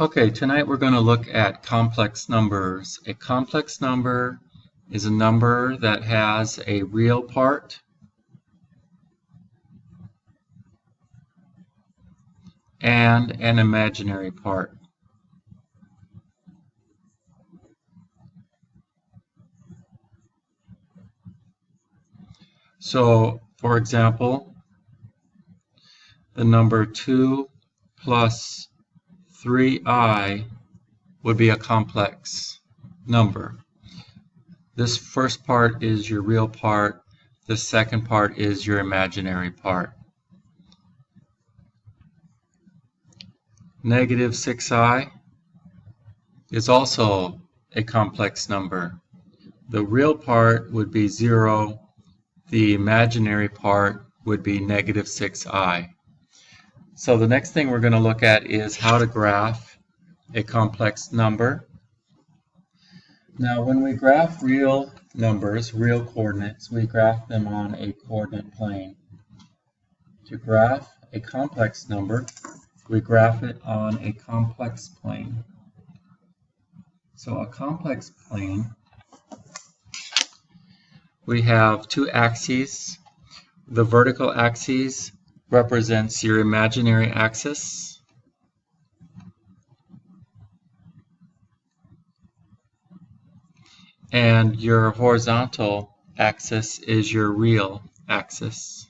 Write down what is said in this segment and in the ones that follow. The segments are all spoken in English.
Okay, tonight we're going to look at complex numbers. A complex number is a number that has a real part and an imaginary part. So, for example, the number 2 plus 3i would be a complex number. This first part is your real part. The second part is your imaginary part. Negative 6i is also a complex number. The real part would be 0. The imaginary part would be negative 6i. So the next thing we're going to look at is how to graph a complex number. Now when we graph real numbers, real coordinates, we graph them on a coordinate plane. To graph a complex number, we graph it on a complex plane. So a complex plane, we have two axes. The vertical axis represents your imaginary axis. And your horizontal axis is your real axis.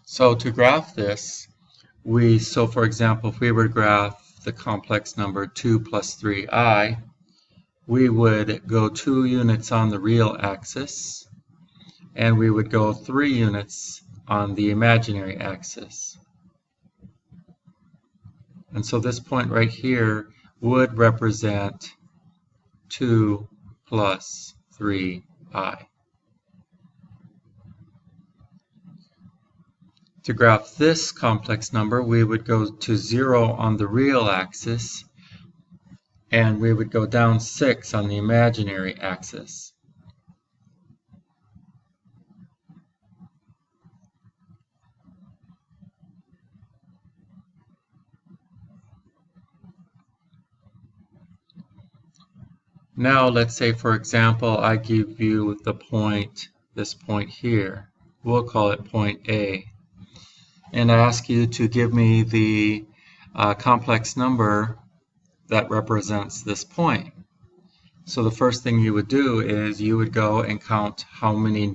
So to graph this, so for example, if we were to graph the complex number 2 plus 3i, we would go 2 units on the real axis, and we would go 3 units on the imaginary axis. And so this point right here would represent 2 plus 3i. To graph this complex number, we would go to 0 on the real axis, and we would go down 6 on the imaginary axis. Now let's say, for example, I give you the point, this point here. We'll call it point A. And I ask you to give me the complex number that represents this point. So the first thing you would do is you would go and count how many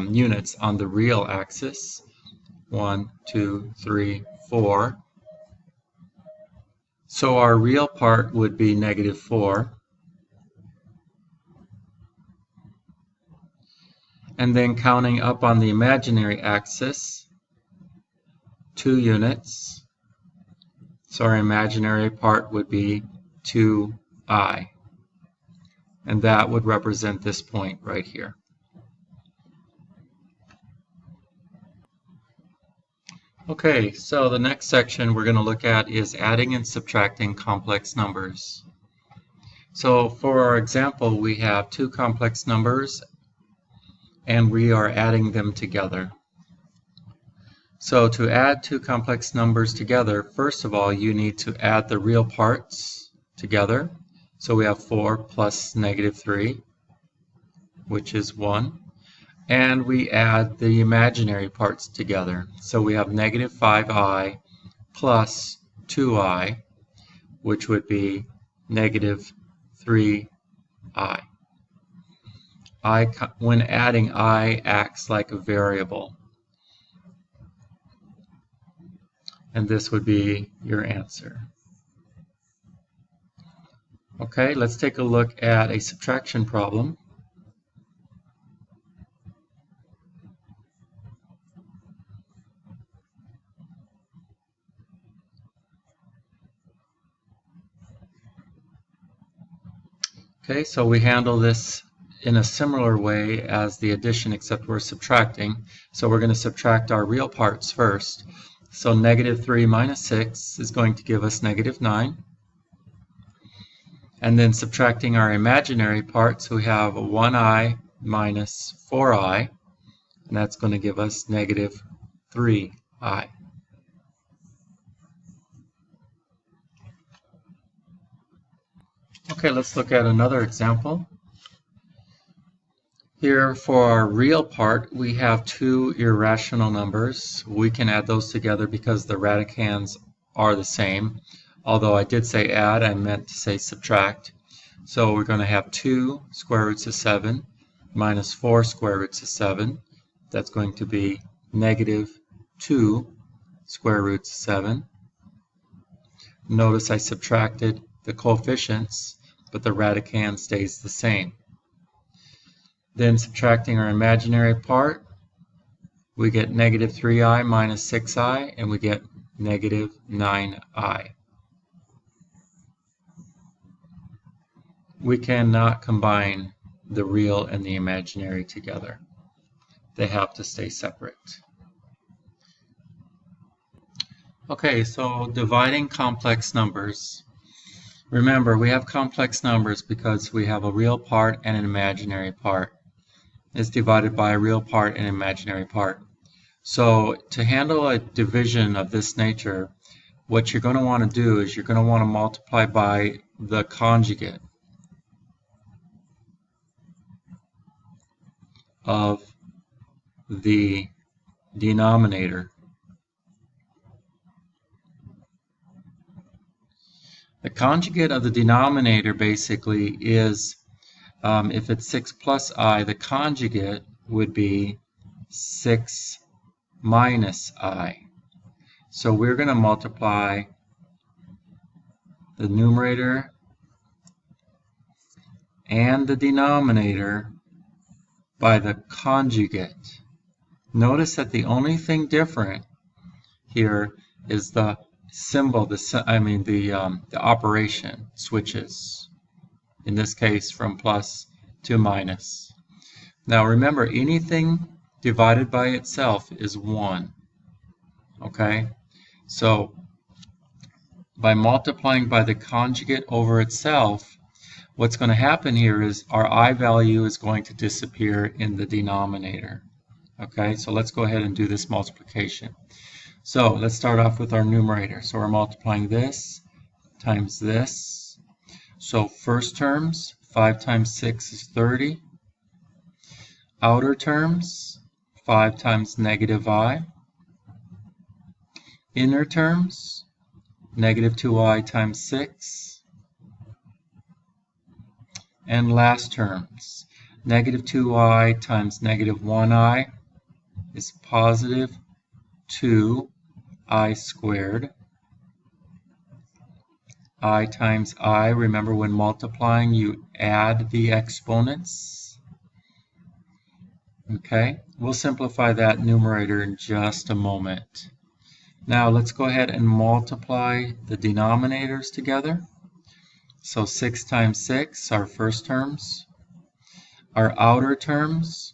units on the real axis. 1, 2, 3, 4. So our real part would be negative 4. And then counting up on the imaginary axis, 2 units. So our imaginary part would be 2i. And that would represent this point right here. Okay, so the next section we're going to look at is adding and subtracting complex numbers. So for our example, we have 2 complex numbers, and we are adding them together. So to add 2 complex numbers together, first of all, you need to add the real parts together. So we have 4 plus negative 3, which is 1. And we add the imaginary parts together. So we have negative 5i plus 2i, which would be negative 3i. When adding, I acts like a variable. And this would be your answer. Okay, let's take a look at a subtraction problem. Okay, so we handle this in a similar way as the addition, except we're subtracting. So we're going to subtract our real parts first. So negative 3 minus 6 is going to give us negative 9. And then subtracting our imaginary parts, we have 1i minus 4i, and that's going to give us negative 3i. Okay, let's look at another example. Here for our real part, we have two irrational numbers. We can add those together because the radicands are the same. Although I did say add, I meant to say subtract. So we're going to have 2 square roots of 7 minus 4 square roots of 7. That's going to be negative 2 square roots of 7. Notice I subtracted the coefficients, but the radicand stays the same. Then subtracting our imaginary part, we get negative 3i minus 6i, and we get negative 9i. We cannot combine the real and the imaginary together. They have to stay separate. Okay, so dividing complex numbers. Remember, we have complex numbers because we have a real part and an imaginary part. It's divided by a real part and imaginary part. So to handle a division of this nature, what you're going to want to do is you're going to want to multiply by the conjugate of the denominator. The conjugate of the denominator basically is, if it's 6 plus I, the conjugate would be 6 minus I. So we're going to multiply the numerator and the denominator by the conjugate. Notice that the only thing different here is the symbol, the operation switches. In this case, from plus to minus. Now remember, anything divided by itself is 1. Okay? So by multiplying by the conjugate over itself, what's going to happen here is our I value is going to disappear in the denominator. Okay? So let's go ahead and do this multiplication. So let's start off with our numerator. So we're multiplying this times this. So first terms, 5 times 6 is 30. Outer terms, 5 times negative I. Inner terms, negative 2i times 6. And last terms, negative 2i times negative 1i is positive 2i squared. I times I, remember when multiplying you add the exponents. Okay, we'll simplify that numerator in just a moment. Now let's go ahead and multiply the denominators together. So 6 times 6, our first terms. Our outer terms.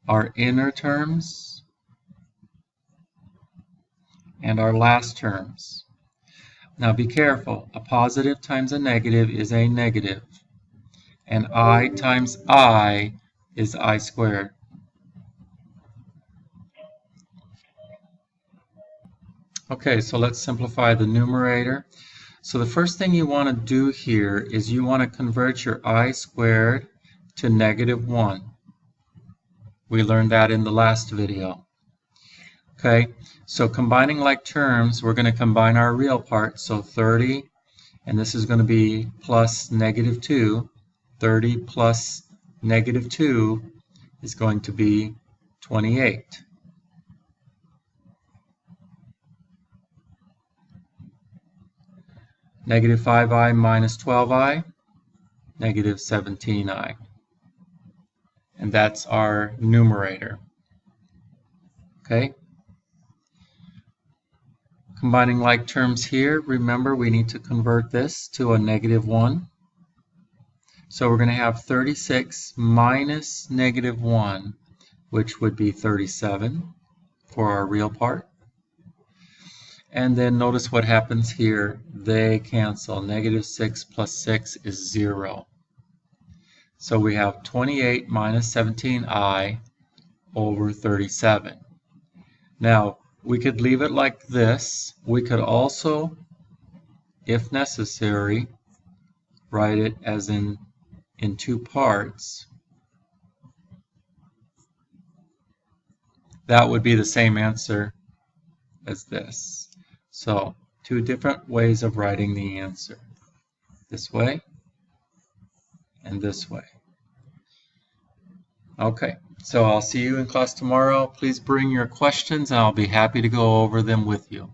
Our inner terms. And our last terms. Now be careful, a positive times a negative is a negative, and I times I is I squared. Okay, so let's simplify the numerator. So the first thing you want to do here is you want to convert your I squared to negative 1. We learned that in the last video. Okay, so combining like terms, we're going to combine our real part. So 30, and this is going to be plus negative 2. 30 plus negative 2 is going to be 28. Negative 5i minus 12i, negative 17i. And that's our numerator. Okay? Combining like terms here, remember we need to convert this to a negative 1. So we're going to have 36 minus negative 1, which would be 37 for our real part. And then notice what happens here. They cancel. Negative 6 plus 6 is 0. So we have 28 minus 17i over 37. Now, we could leave it like this. We could also, if necessary, write it as in two parts, that would be the same answer as this. So, two different ways of writing the answer. This way and this way. Okay, so I'll see you in class tomorrow. Please bring your questions and I'll be happy to go over them with you.